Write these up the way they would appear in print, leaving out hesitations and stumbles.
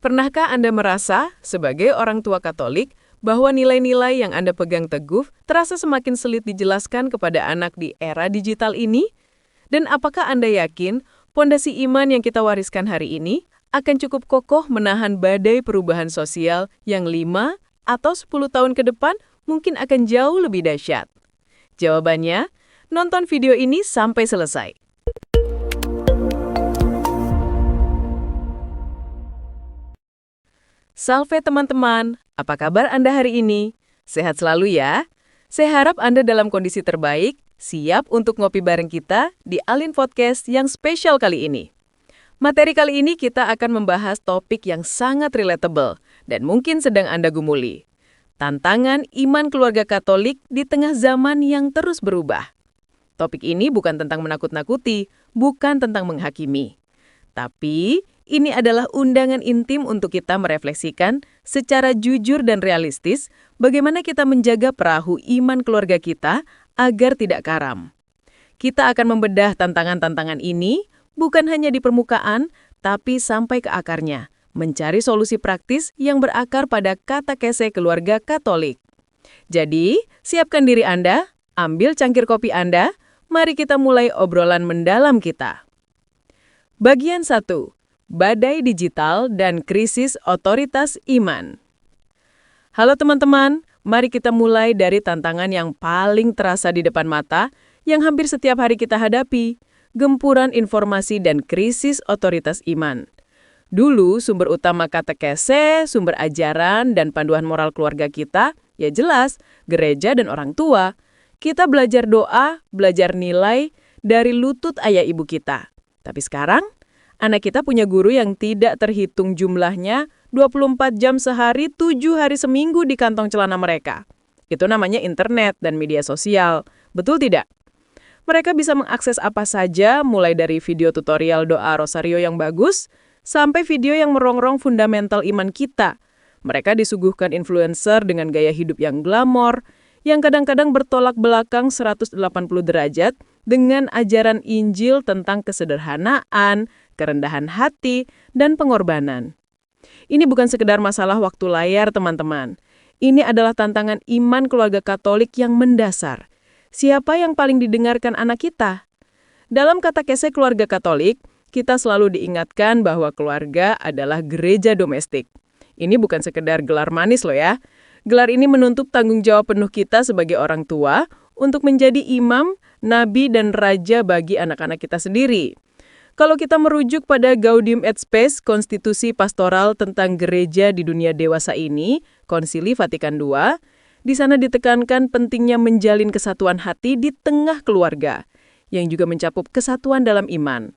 Pernahkah Anda merasa, sebagai orang tua Katolik, bahwa nilai-nilai yang Anda pegang teguh terasa semakin sulit dijelaskan kepada anak di era digital ini? Dan apakah Anda yakin pondasi iman yang kita wariskan hari ini akan cukup kokoh menahan badai perubahan sosial yang 5 atau 10 tahun ke depan mungkin akan jauh lebih dahsyat? Jawabannya, nonton video ini sampai selesai. Salve teman-teman, apa kabar Anda hari ini? Sehat selalu ya? Saya harap Anda dalam kondisi terbaik, siap untuk ngopi bareng kita di Alin Podcast yang spesial kali ini. Materi kali ini kita akan membahas topik yang sangat relatable dan mungkin sedang Anda gumuli. Tantangan iman keluarga Katolik di tengah zaman yang terus berubah. Topik ini bukan tentang menakut-nakuti, bukan tentang menghakimi. Tapi, ini adalah undangan intim untuk kita merefleksikan secara jujur dan realistis bagaimana kita menjaga perahu iman keluarga kita agar tidak karam. Kita akan membedah tantangan-tantangan ini bukan hanya di permukaan, tapi sampai ke akarnya, mencari solusi praktis yang berakar pada katekese keluarga Katolik. Jadi, siapkan diri Anda, ambil cangkir kopi Anda, mari kita mulai obrolan mendalam kita. Bagian 1. Badai digital dan krisis otoritas iman. Halo teman-teman, mari kita mulai dari tantangan yang paling terasa di depan mata, yang hampir setiap hari kita hadapi, gempuran informasi dan krisis otoritas iman. Dulu sumber utama katekese, sumber ajaran, dan panduan moral keluarga kita, ya jelas, gereja dan orang tua. Kita belajar doa, belajar nilai dari lutut ayah ibu kita. Tapi sekarang, anak kita punya guru yang tidak terhitung jumlahnya 24 jam sehari, 7 hari seminggu di kantong celana mereka. Itu namanya internet dan media sosial. Betul tidak? Mereka bisa mengakses apa saja, mulai dari video tutorial doa rosario yang bagus, sampai video yang merongrong fundamental iman kita. Mereka disuguhkan influencer dengan gaya hidup yang glamor, yang kadang-kadang bertolak belakang 180 derajat dengan ajaran Injil tentang kesederhanaan, kerendahan hati, dan pengorbanan. Ini bukan sekedar masalah waktu layar, teman-teman. Ini adalah tantangan iman keluarga Katolik yang mendasar. Siapa yang paling didengarkan anak kita? Dalam katekese keluarga Katolik, kita selalu diingatkan bahwa keluarga adalah gereja domestik. Ini bukan sekedar gelar manis loh ya. Gelar ini menuntut tanggung jawab penuh kita sebagai orang tua untuk menjadi imam, nabi, dan raja bagi anak-anak kita sendiri. Kalau kita merujuk pada Gaudium et Spes, konstitusi pastoral tentang gereja di dunia dewasa ini, Konsili Vatikan II, di sana ditekankan pentingnya menjalin kesatuan hati di tengah keluarga, yang juga mencakup kesatuan dalam iman.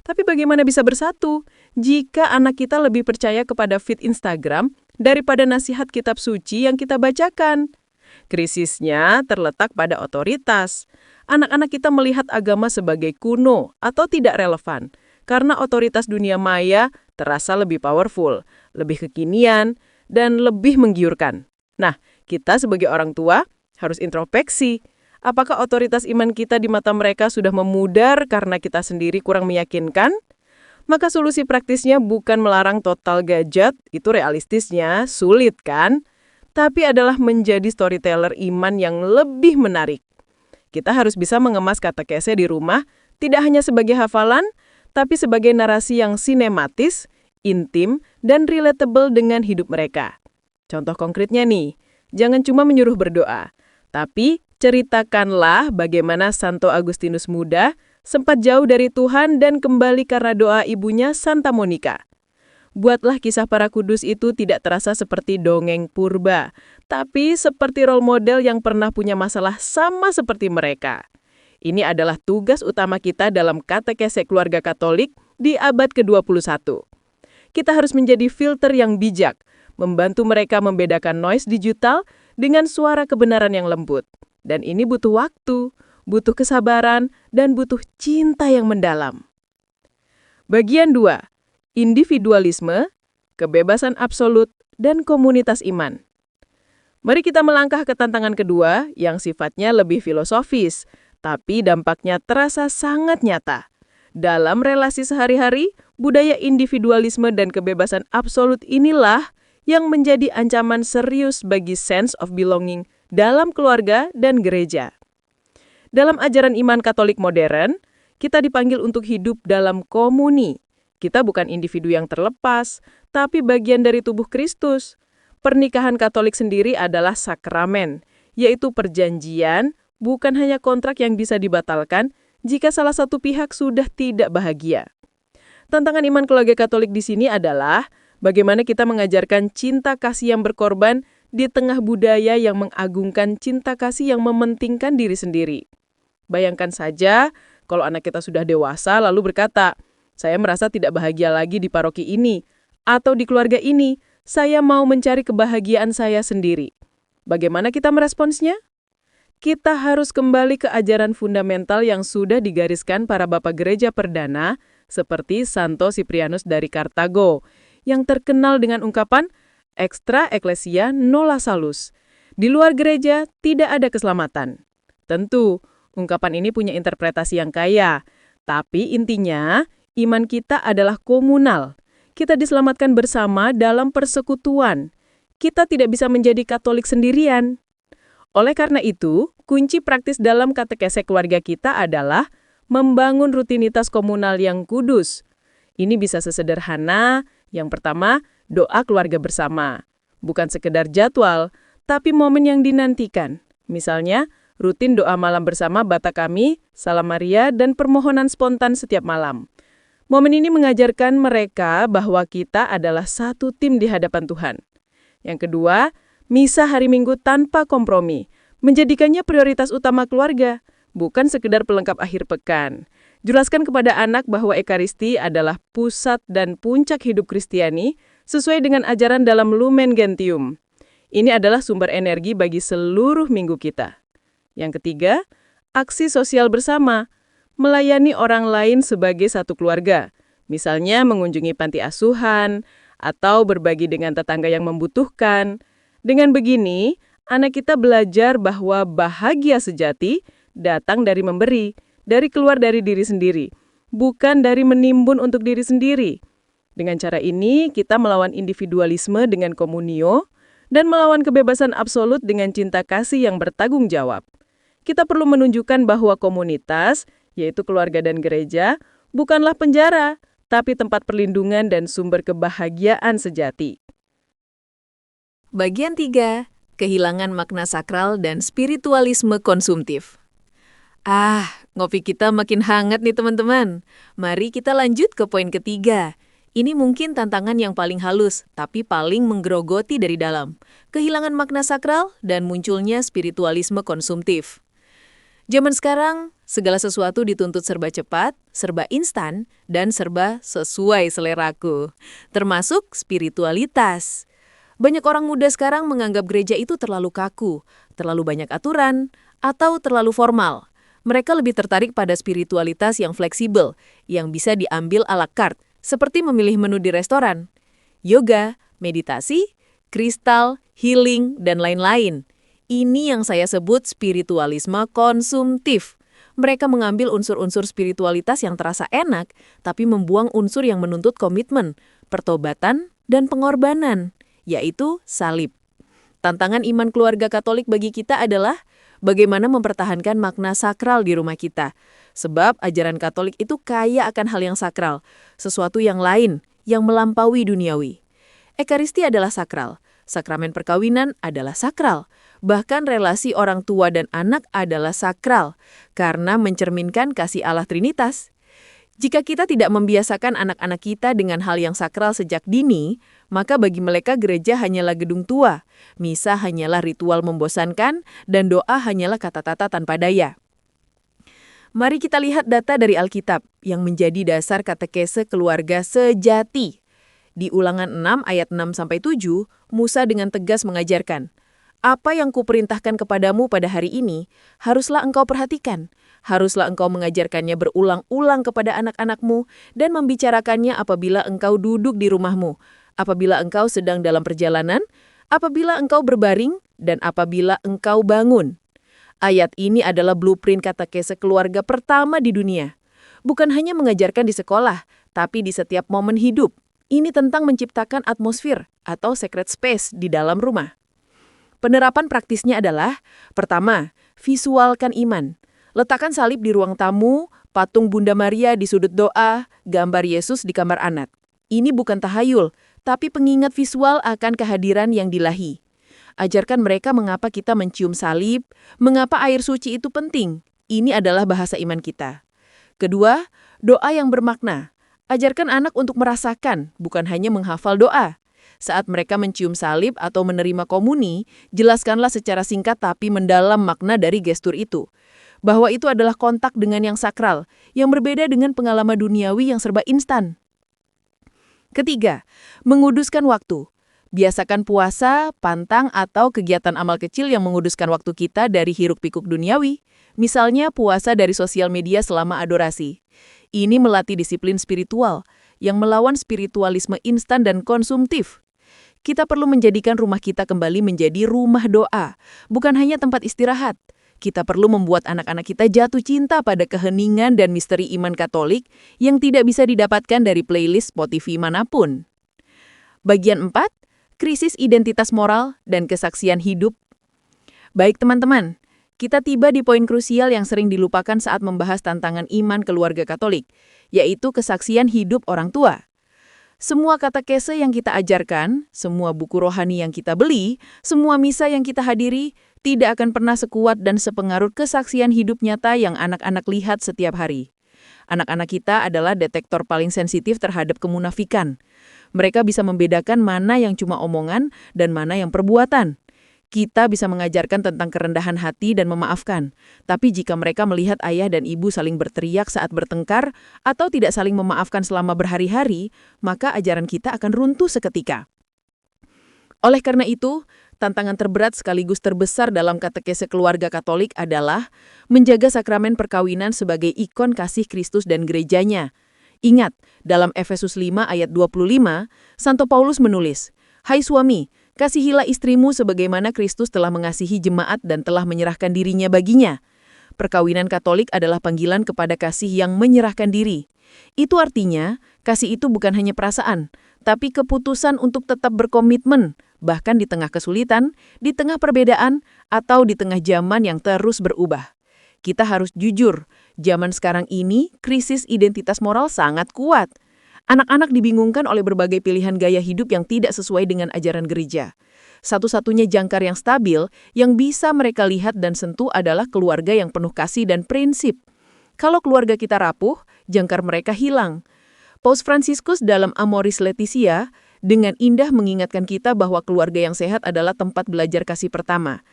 Tapi bagaimana bisa bersatu jika anak kita lebih percaya kepada feed Instagram daripada nasihat kitab suci yang kita bacakan? Krisisnya terletak pada otoritas. Anak-anak kita melihat agama sebagai kuno atau tidak relevan, karena otoritas dunia maya terasa lebih powerful, lebih kekinian, dan lebih menggiurkan. Nah, kita sebagai orang tua harus introspeksi. Apakah otoritas iman kita di mata mereka sudah memudar karena kita sendiri kurang meyakinkan? Maka solusi praktisnya bukan melarang total gadget, itu realistisnya sulit kan? Tapi adalah menjadi storyteller iman yang lebih menarik. Kita harus bisa mengemas katekese di rumah, tidak hanya sebagai hafalan, tapi sebagai narasi yang sinematis, intim, dan relatable dengan hidup mereka. Contoh konkretnya nih, jangan cuma menyuruh berdoa, tapi ceritakanlah bagaimana Santo Agustinus Muda sempat jauh dari Tuhan dan kembali karena doa ibunya Santa Monica. Buatlah kisah para kudus itu tidak terasa seperti dongeng purba, tapi seperti role model yang pernah punya masalah sama seperti mereka. Ini adalah tugas utama kita dalam katekese keluarga Katolik di abad ke-21. Kita harus menjadi filter yang bijak, membantu mereka membedakan noise digital dengan suara kebenaran yang lembut. Dan ini butuh waktu, butuh kesabaran, dan butuh cinta yang mendalam. Bagian 2. Individualisme, kebebasan absolut, dan komunitas iman. Mari kita melangkah ke tantangan kedua yang sifatnya lebih filosofis, tapi dampaknya terasa sangat nyata. Dalam relasi sehari-hari, budaya individualisme dan kebebasan absolut inilah yang menjadi ancaman serius bagi sense of belonging dalam keluarga dan gereja. Dalam ajaran iman Katolik modern, kita dipanggil untuk hidup dalam komuni. Kita bukan individu yang terlepas, tapi bagian dari tubuh Kristus. Pernikahan Katolik sendiri adalah sakramen, yaitu perjanjian, bukan hanya kontrak yang bisa dibatalkan jika salah satu pihak sudah tidak bahagia. Tantangan iman keluarga Katolik di sini adalah bagaimana kita mengajarkan cinta kasih yang berkorban di tengah budaya yang mengagungkan cinta kasih yang mementingkan diri sendiri. Bayangkan saja kalau anak kita sudah dewasa lalu berkata, "Saya merasa tidak bahagia lagi di paroki ini," atau di keluarga ini, "Saya mau mencari kebahagiaan saya sendiri." Bagaimana kita meresponsnya? Kita harus kembali ke ajaran fundamental yang sudah digariskan para bapak gereja perdana seperti Santo Cyprianus dari Kartago, yang terkenal dengan ungkapan extra ecclesia nolla salus. Di luar gereja tidak ada keselamatan. Tentu, ungkapan ini punya interpretasi yang kaya, tapi intinya iman kita adalah komunal. Kita diselamatkan bersama dalam persekutuan. Kita tidak bisa menjadi Katolik sendirian. Oleh karena itu, kunci praktis dalam katekese keluarga kita adalah membangun rutinitas komunal yang kudus. Ini bisa sesederhana, yang pertama, doa keluarga bersama. Bukan sekedar jadwal, tapi momen yang dinantikan. Misalnya, rutin doa malam bersama Bata Kami, Salam Maria, dan permohonan spontan setiap malam. Momen ini mengajarkan mereka bahwa kita adalah satu tim di hadapan Tuhan. Yang kedua, misa hari Minggu tanpa kompromi, menjadikannya prioritas utama keluarga, bukan sekedar pelengkap akhir pekan. Jelaskan kepada anak bahwa Ekaristi adalah pusat dan puncak hidup Kristiani sesuai dengan ajaran dalam Lumen Gentium. Ini adalah sumber energi bagi seluruh minggu kita. Yang ketiga, aksi sosial bersama, melayani orang lain sebagai satu keluarga, misalnya mengunjungi panti asuhan atau berbagi dengan tetangga yang membutuhkan. Dengan begini, anak kita belajar bahwa bahagia sejati datang dari memberi, dari keluar dari diri sendiri, bukan dari menimbun untuk diri sendiri. Dengan cara ini, kita melawan individualisme dengan komunio dan melawan kebebasan absolut dengan cinta kasih yang bertanggung jawab. Kita perlu menunjukkan bahwa komunitas, yaitu keluarga dan gereja, bukanlah penjara, tapi tempat perlindungan dan sumber kebahagiaan sejati. Bagian 3. Kehilangan makna sakral dan spiritualisme konsumtif. Ngopi kita makin hangat nih teman-teman. Mari kita lanjut ke poin ketiga. Ini mungkin tantangan yang paling halus, tapi paling menggerogoti dari dalam. Kehilangan makna sakral dan munculnya spiritualisme konsumtif. Zaman sekarang, segala sesuatu dituntut serba cepat, serba instan, dan serba sesuai seleraku. Termasuk spiritualitas. Banyak orang muda sekarang menganggap gereja itu terlalu kaku, terlalu banyak aturan, atau terlalu formal. Mereka lebih tertarik pada spiritualitas yang fleksibel, yang bisa diambil à la carte, seperti memilih menu di restoran, yoga, meditasi, kristal, healing, dan lain-lain. Ini yang saya sebut spiritualisme konsumtif. Mereka mengambil unsur-unsur spiritualitas yang terasa enak, tapi membuang unsur yang menuntut komitmen, pertobatan, dan pengorbanan, yaitu salib. Tantangan iman keluarga Katolik bagi kita adalah bagaimana mempertahankan makna sakral di rumah kita. Sebab ajaran Katolik itu kaya akan hal yang sakral, sesuatu yang lain, yang melampaui duniawi. Ekaristi adalah sakral, sakramen perkawinan adalah sakral, bahkan relasi orang tua dan anak adalah sakral, karena mencerminkan kasih Allah Trinitas. Jika kita tidak membiasakan anak-anak kita dengan hal yang sakral sejak dini, maka bagi mereka gereja hanyalah gedung tua, misa hanyalah ritual membosankan, dan doa hanyalah kata-kata tanpa daya. Mari kita lihat data dari Alkitab yang menjadi dasar katekese keluarga sejati. Di Ulangan 6 ayat 6-7, Musa dengan tegas mengajarkan, "Apa yang kuperintahkan kepadamu pada hari ini, haruslah engkau perhatikan. Haruslah engkau mengajarkannya berulang-ulang kepada anak-anakmu dan membicarakannya apabila engkau duduk di rumahmu, apabila engkau sedang dalam perjalanan, apabila engkau berbaring, dan apabila engkau bangun." Ayat ini adalah blueprint katekese keluarga pertama di dunia. Bukan hanya mengajarkan di sekolah, tapi di setiap momen hidup. Ini tentang menciptakan atmosfer atau sacred space di dalam rumah. Penerapan praktisnya adalah, pertama, visualkan iman. Letakkan salib di ruang tamu, patung Bunda Maria di sudut doa, gambar Yesus di kamar anak. Ini bukan tahayul, tapi pengingat visual akan kehadiran yang dilahi. Ajarkan mereka mengapa kita mencium salib, mengapa air suci itu penting. Ini adalah bahasa iman kita. Kedua, doa yang bermakna. Ajarkan anak untuk merasakan, bukan hanya menghafal doa. Saat mereka mencium salib atau menerima komuni, jelaskanlah secara singkat tapi mendalam makna dari gestur itu. Bahwa itu adalah kontak dengan yang sakral, yang berbeda dengan pengalaman duniawi yang serba instan. Ketiga, menguduskan waktu. Biasakan puasa, pantang, atau kegiatan amal kecil yang menguduskan waktu kita dari hiruk-pikuk duniawi. Misalnya puasa dari sosial media selama adorasi. Ini melatih disiplin spiritual, yang melawan spiritualisme instan dan konsumtif. Kita perlu menjadikan rumah kita kembali menjadi rumah doa, bukan hanya tempat istirahat. Kita perlu membuat anak-anak kita jatuh cinta pada keheningan dan misteri iman Katolik yang tidak bisa didapatkan dari playlist Spotify manapun. Bagian 4, krisis identitas moral dan kesaksian hidup. Baik teman-teman, kita tiba di poin krusial yang sering dilupakan saat membahas tantangan iman keluarga Katolik, yaitu kesaksian hidup orang tua. Semua katekese yang kita ajarkan, semua buku rohani yang kita beli, semua misa yang kita hadiri, tidak akan pernah sekuat dan sepengaruh kesaksian hidup nyata yang anak-anak lihat setiap hari. Anak-anak kita adalah detektor paling sensitif terhadap kemunafikan. Mereka bisa membedakan mana yang cuma omongan dan mana yang perbuatan. Kita bisa mengajarkan tentang kerendahan hati dan memaafkan. Tapi jika mereka melihat ayah dan ibu saling berteriak saat bertengkar atau tidak saling memaafkan selama berhari-hari, maka ajaran kita akan runtuh seketika. Oleh karena itu, tantangan terberat sekaligus terbesar dalam katekese keluarga Katolik adalah menjaga sakramen perkawinan sebagai ikon kasih Kristus dan gerejanya. Ingat, dalam Efesus 5 ayat 25, Santo Paulus menulis, "Hai suami, kasihilah istrimu sebagaimana Kristus telah mengasihi jemaat dan telah menyerahkan dirinya baginya." Perkawinan Katolik adalah panggilan kepada kasih yang menyerahkan diri. Itu artinya, kasih itu bukan hanya perasaan, tapi keputusan untuk tetap berkomitmen, bahkan di tengah kesulitan, di tengah perbedaan, atau di tengah zaman yang terus berubah. Kita harus jujur, zaman sekarang ini krisis identitas moral sangat kuat. Anak-anak dibingungkan oleh berbagai pilihan gaya hidup yang tidak sesuai dengan ajaran gereja. Satu-satunya jangkar yang stabil yang bisa mereka lihat dan sentuh adalah keluarga yang penuh kasih dan prinsip. Kalau keluarga kita rapuh, jangkar mereka hilang. Paus Fransiskus dalam Amoris Laetitia dengan indah mengingatkan kita bahwa keluarga yang sehat adalah tempat belajar kasih pertama.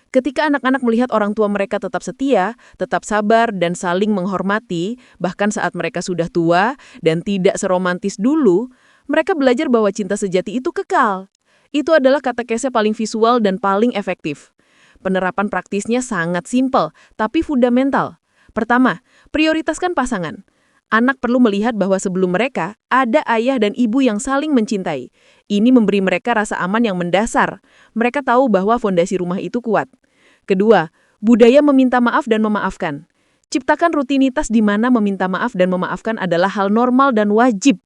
Ketika anak-anak melihat orang tua mereka tetap setia, tetap sabar, dan saling menghormati, bahkan saat mereka sudah tua dan tidak seromantis dulu, mereka belajar bahwa cinta sejati itu kekal. Itu adalah katekese paling visual dan paling efektif. Penerapan praktisnya sangat simpel, tapi fundamental. Pertama, prioritaskan pasangan. Anak perlu melihat bahwa sebelum mereka, ada ayah dan ibu yang saling mencintai. Ini memberi mereka rasa aman yang mendasar. Mereka tahu bahwa fondasi rumah itu kuat. Kedua, budaya meminta maaf dan memaafkan. Ciptakan rutinitas di mana meminta maaf dan memaafkan adalah hal normal dan wajib.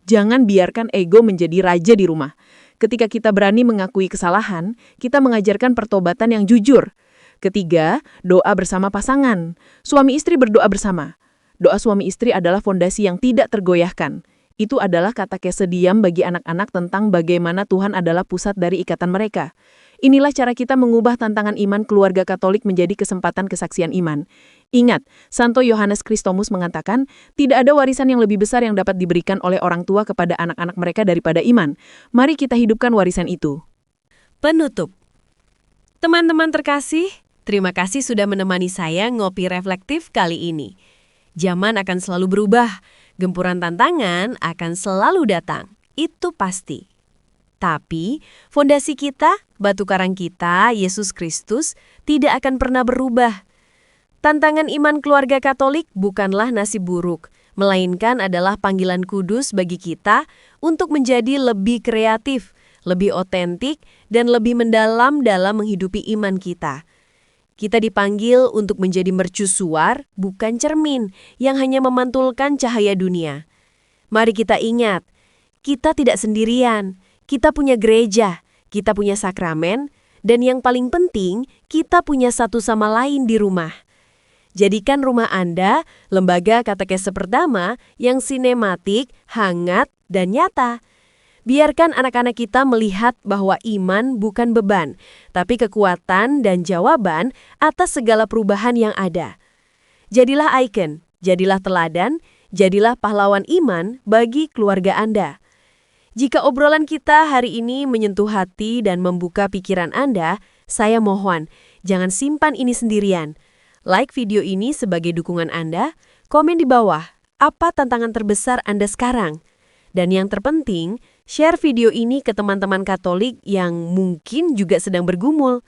Jangan biarkan ego menjadi raja di rumah. Ketika kita berani mengakui kesalahan, kita mengajarkan pertobatan yang jujur. Ketiga, doa bersama pasangan. Suami istri berdoa bersama. Doa suami istri adalah fondasi yang tidak tergoyahkan. Itu adalah katekese diam bagi anak-anak tentang bagaimana Tuhan adalah pusat dari ikatan mereka. Inilah cara kita mengubah tantangan iman keluarga Katolik menjadi kesempatan kesaksian iman. Ingat, Santo Yohanes Kristomus mengatakan, tidak ada warisan yang lebih besar yang dapat diberikan oleh orang tua kepada anak-anak mereka daripada iman. Mari kita hidupkan warisan itu. Penutup. Teman-teman terkasih, terima kasih sudah menemani saya ngopi reflektif kali ini. Zaman akan selalu berubah, gempuran tantangan akan selalu datang, itu pasti. Tapi, fondasi kita, batu karang kita, Yesus Kristus, tidak akan pernah berubah. Tantangan iman keluarga Katolik bukanlah nasib buruk, melainkan adalah panggilan kudus bagi kita untuk menjadi lebih kreatif, lebih otentik, dan lebih mendalam dalam menghidupi iman kita. Kita dipanggil untuk menjadi mercusuar, bukan cermin yang hanya memantulkan cahaya dunia. Mari kita ingat, kita tidak sendirian, kita punya gereja, kita punya sakramen, dan yang paling penting, kita punya satu sama lain di rumah. Jadikan rumah Anda lembaga katekese pertama yang sinematik, hangat, dan nyata. Biarkan anak-anak kita melihat bahwa iman bukan beban, tapi kekuatan dan jawaban atas segala perubahan yang ada. Jadilah ikon, jadilah teladan, jadilah pahlawan iman bagi keluarga Anda. Jika obrolan kita hari ini menyentuh hati dan membuka pikiran Anda, saya mohon, jangan simpan ini sendirian. Like video ini sebagai dukungan Anda, komen di bawah, apa tantangan terbesar Anda sekarang? Dan yang terpenting, share video ini ke teman-teman Katolik yang mungkin juga sedang bergumul.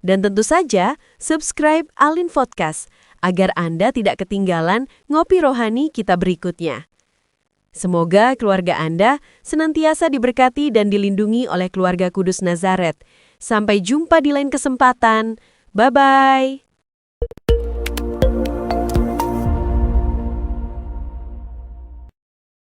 Dan tentu saja, subscribe Alin Podcast agar Anda tidak ketinggalan ngopi rohani kita berikutnya. Semoga keluarga Anda senantiasa diberkati dan dilindungi oleh keluarga Kudus Nazaret. Sampai jumpa di lain kesempatan. Bye-bye.